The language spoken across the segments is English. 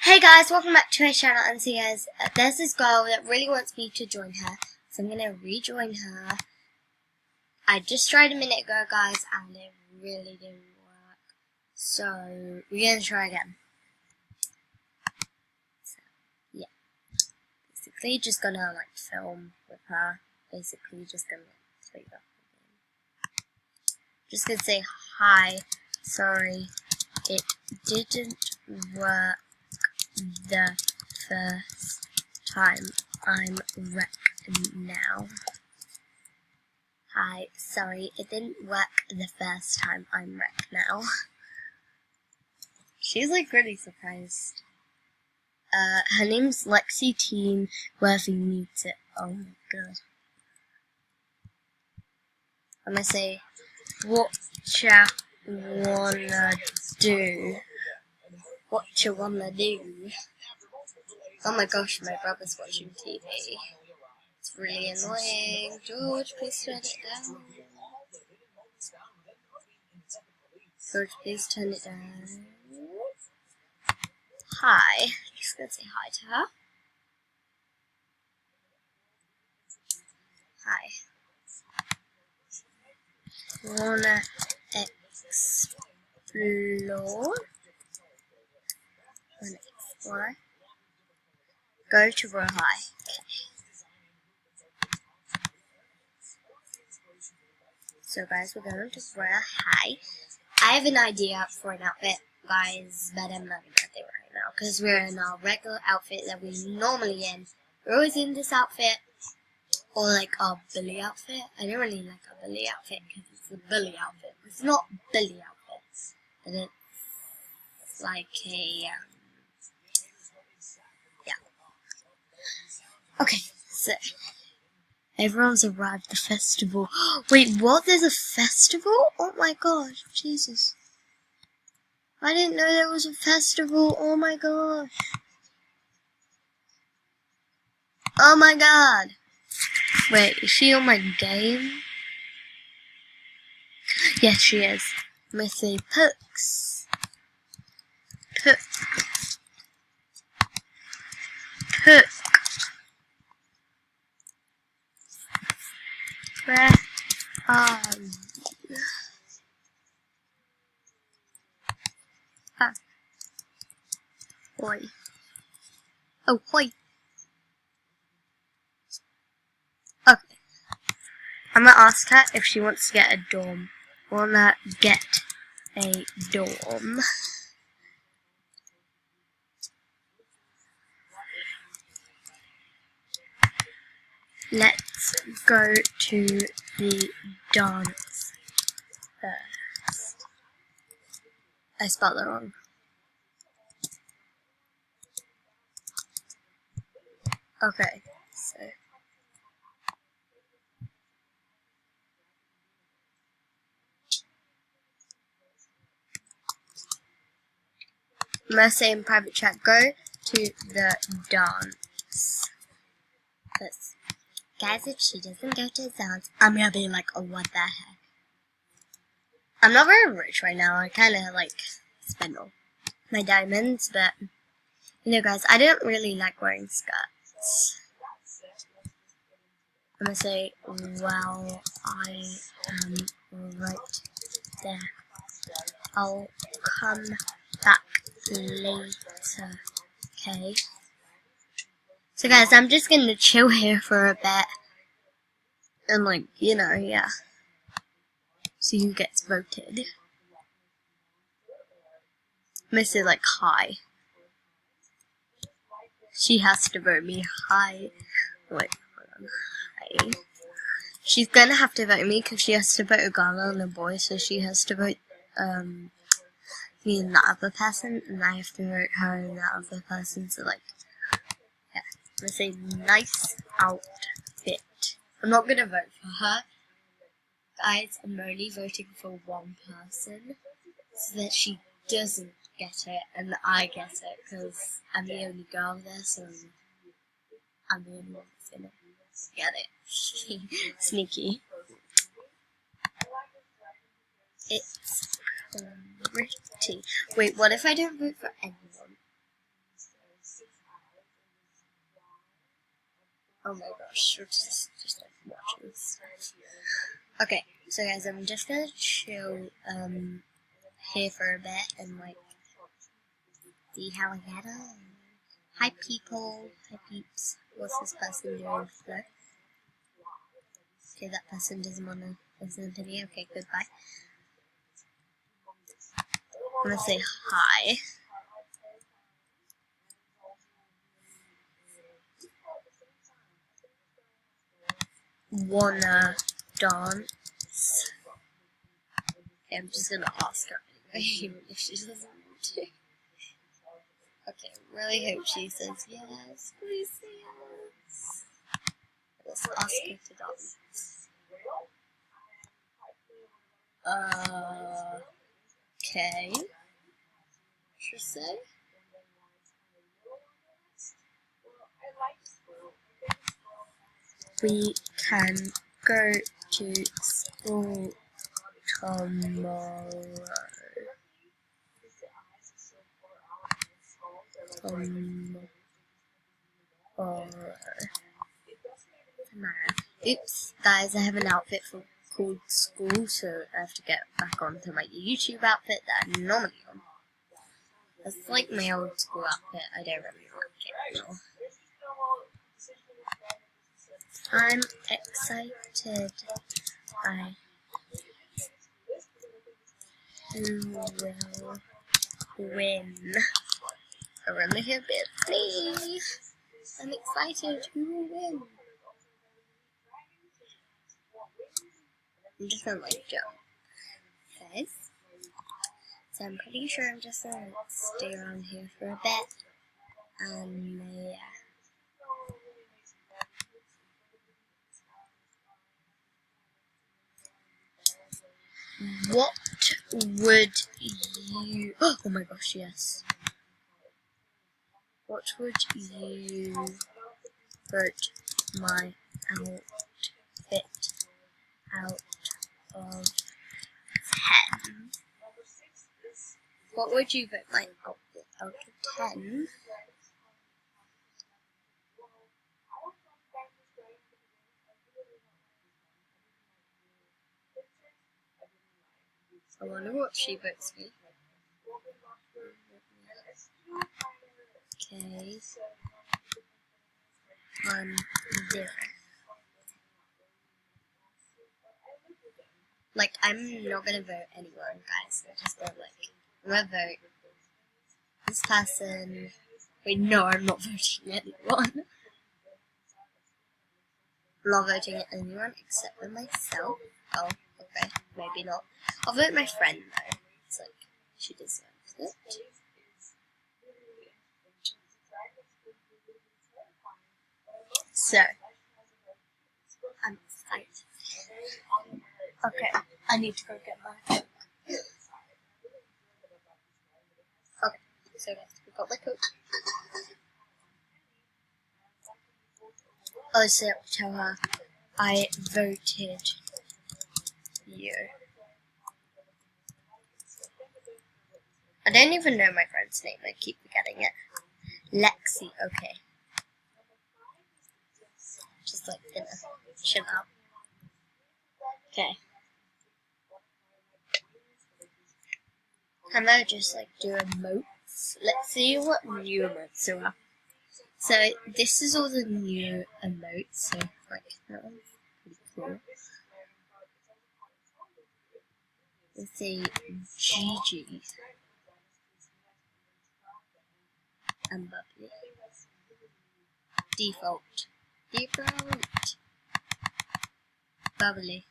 Hey guys, welcome back to my channel. And so guys, there's this girl that really wants me to join her, so I'm gonna rejoin her. I just tried a minute ago, guys, and it really didn't work. So we're gonna try again. So yeah, basically just gonna like film with her. Basically just gonna play that game. Just gonna say hi. Sorry, it didn't work the first time. I'm wrecked now. Hi, sorry, it didn't work the first time. I'm wrecked now. She's like pretty surprised. Her name's Lexi Teen, wherever you need it. Oh my god. I'm gonna say, what ya wanna do? What you wanna do? Oh my gosh, my brother's watching TV. It's really annoying. George, please turn it down. George, please turn it down. Hi. Just gonna say hi to her. Hi. Wanna explore? Wanna explore? Go to Royal High. Okay. So guys, we're going to Royal High. I have an idea for an outfit, guys, but I'm not going to do it right now because we're in our regular outfit that we're normally in. We're always in this outfit, or like our Billy outfit. I don't really like our Billy outfit because it's a Billy outfit. It's not Billy outfits, but it's like a yeah. Okay, so everyone's arrived at the festival. Wait, what? There's a festival? Oh my gosh, Jesus. I didn't know there was a festival. Oh my gosh. Oh my god. Wait, is she on my game? Yes, she is. I'm gonna say Pooks. Pook. Pook. Where are you? Ah. Hoi. Oh, hoi. Okay. I'm gonna ask her if she wants to get a dorm. Wanna get a dorm? Let's go to the dance first. I spelled that wrong. Okay, so I'm gonna say in private chat, go to the dance. Because, guys, if she doesn't go to the dance, I'm gonna be like, oh, what the heck? I'm not very rich right now. I kind of like spend all my diamonds, but you know, guys, I don't really like wearing skirts. I'm gonna say, well, I am right there. I'll come back later, okay? So guys, I'm just gonna chill here for a bit, and like, you know, yeah. See who gets voted. I'm gonna say like, hi. She has to vote me, hi. Wait, hold on, hi. She's gonna have to vote me because she has to vote a girl and a boy, so she has to vote, me and the other person, and I have to vote her and the other person, so like, yeah. I'm gonna say nice outfit. I'm not gonna vote for her. Guys, I'm only voting for one person, so that she doesn't get it, and I get it, because I'm the only girl there, so I'm the only one that's gonna get it. Sneaky. It's pretty. Wait, what if I don't vote for anyone? Oh my gosh, we're just like watching stuff. Okay, so guys, I'm just gonna chill here for a bit and like see how I get on. Hi people, hi peeps. What's this person doing? No? Okay, that person doesn't want to listen to me. Okay, goodbye. I'm gonna say hi. Wanna dance? Okay, I'm just gonna ask her anyway, even if she doesn't want to. Okay, really hope she says yes. Please say yes. Let's ask her to dance. Okay. Should say? We can go to school tomorrow. Oops, guys, I have an outfit called school, so I have to get back onto my YouTube outfit that I'm normally on. It's like my old school outfit. I don't really like it anymore. I'm excited. I will win. A really good bit, please. I'm excited. Who will win? I'm just gonna like jump, guys. So I'm pretty sure I'm just gonna stay around here for a bit. Yeah. What would you... Oh my gosh, yes. What would you vote my outfit out of 10? What would you vote my outfit out of 10? I wonder what she votes me. Okay. 0. Like, I'm not gonna vote anyone, guys. I just don't like. I'm gonna vote this person. Wait, no, I'm not voting anyone. I'm not voting anyone except for myself. Oh, okay, maybe not. I'll vote my friend though. It's like, she deserves it. So, I'm excited. Okay, I need to go get my coat. Okay, so guys, we got my coat. Oh, so tell her I voted you. I don't even know my friend's name, I keep forgetting it. Lexi, okay. Just like, chill out. Okay. I'm gonna just like do emotes. Let's see what new emotes there are. So this is all the new emotes, so like that one's pretty cool. Let's see Gigi and Bubbly. Default. Bubbly.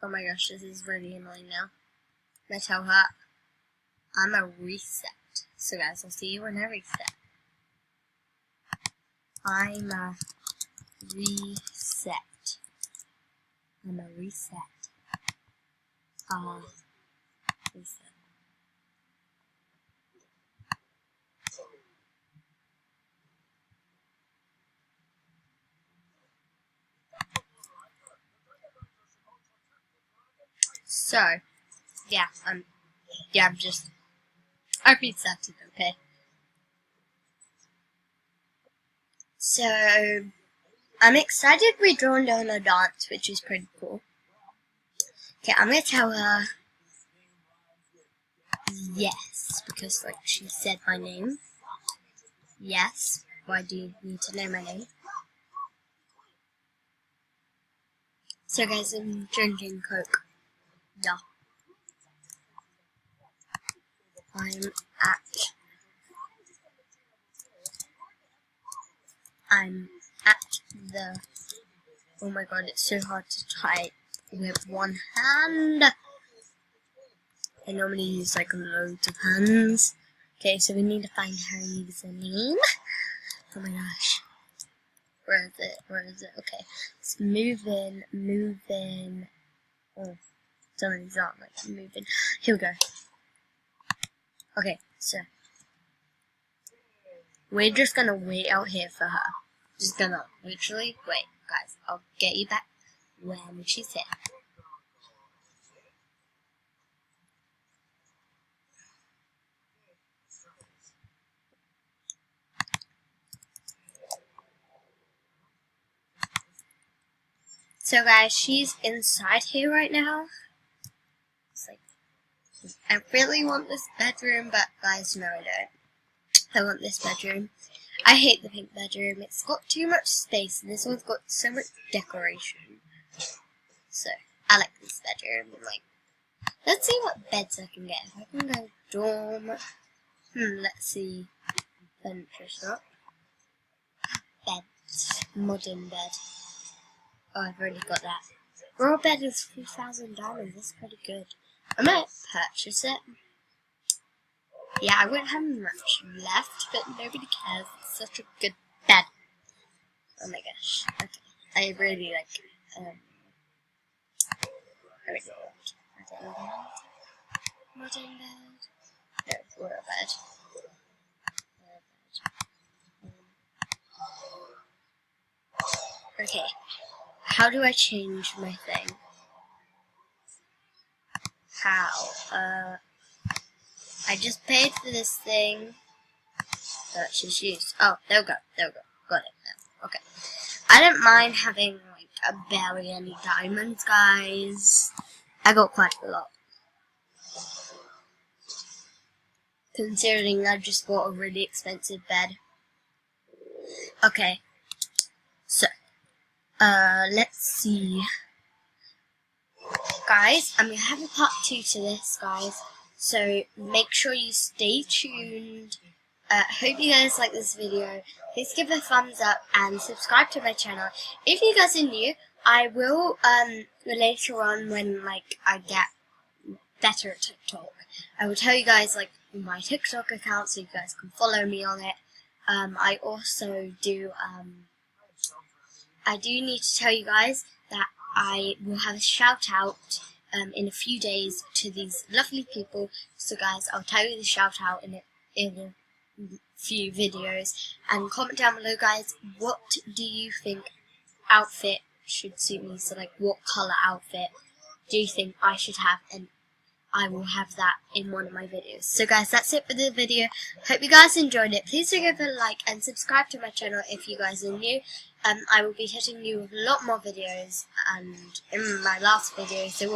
Oh my gosh, this is really annoying now. I tell her I'm a reset. So guys, I'll see you when I reset. I'm a reset. I'm a reset. Reset. So, yeah, I'm just RP started, okay. So, I'm excited we're drawing down a dance, which is pretty cool. Okay, I'm gonna tell her yes, because like she said my name. Yes. Why do you need to know my name? So guys, I'm drinking Coke. Yeah. I'm at the, oh my god, it's so hard to type with one hand. I normally use like loads of hands. Okay, so we need to find her username. Oh my gosh. Where is it? Where is it? Okay. Let's move in. Oh, some of these aren't like moving. Here we go. Okay, so we're just gonna wait out here for her. Just gonna literally wait. Guys, I'll get you back when she's here. So guys, she's inside here right now. It's like, I really want this bedroom, but guys, no I don't. I want this bedroom. I hate the pink bedroom. It's got too much space, and this one's got so much decoration. So, I like this bedroom. Like, let's see what beds I can get. If I can go dorm. Let's see. Furniture shop. Bed. Modern bed. Oh, I've already got that. Raw bed is $3,000. That's pretty good. I might purchase it. Yeah, I won't have much left, but nobody cares. It's such a good bed. Oh my gosh. Okay. I really like modern bed. No, royal bed. Okay. How do I change my thing? How? I just paid for this thing. Purchase use. Oh, there we go. There we go. Got it now. Okay. I don't mind having like barely any diamonds, guys. I got quite a lot. Considering I just bought a really expensive bed. Okay. So, let's see. Guys, I'm gonna have a part 2 to this, guys. So make sure you stay tuned. Hope you guys like this video. Please give a thumbs up and subscribe to my channel. If you guys are new, I will later on when like I get better at TikTok, I will tell you guys like my TikTok account so you guys can follow me on it. I also do I do need to tell you guys that I will have a shout out in a few days to these lovely people. So guys, I'll tell you the shout out in a few videos, and comment down below, guys, what do you think outfit should suit me? So like, what color outfit do you think I should have, and I will have that in one of my videos. So guys, that's it for the video. Hope you guys enjoyed it. Please do give it a like and subscribe to my channel if you guys are new. I will be hitting you with a lot more videos, and in my last videos they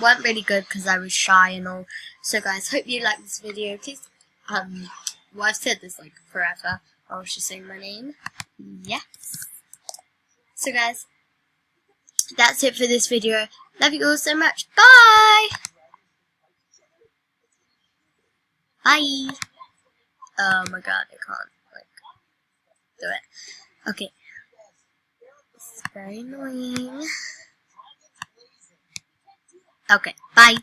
weren't really good because I was shy and all. So guys, hope you like this video. Please, well, I've said this like forever. I was just saying my name. Yes. So guys, that's it for this video. Love you all so much. Bye! Bye! Oh my god, I can't, like, do it. Okay. This is very annoying. Okay, bye!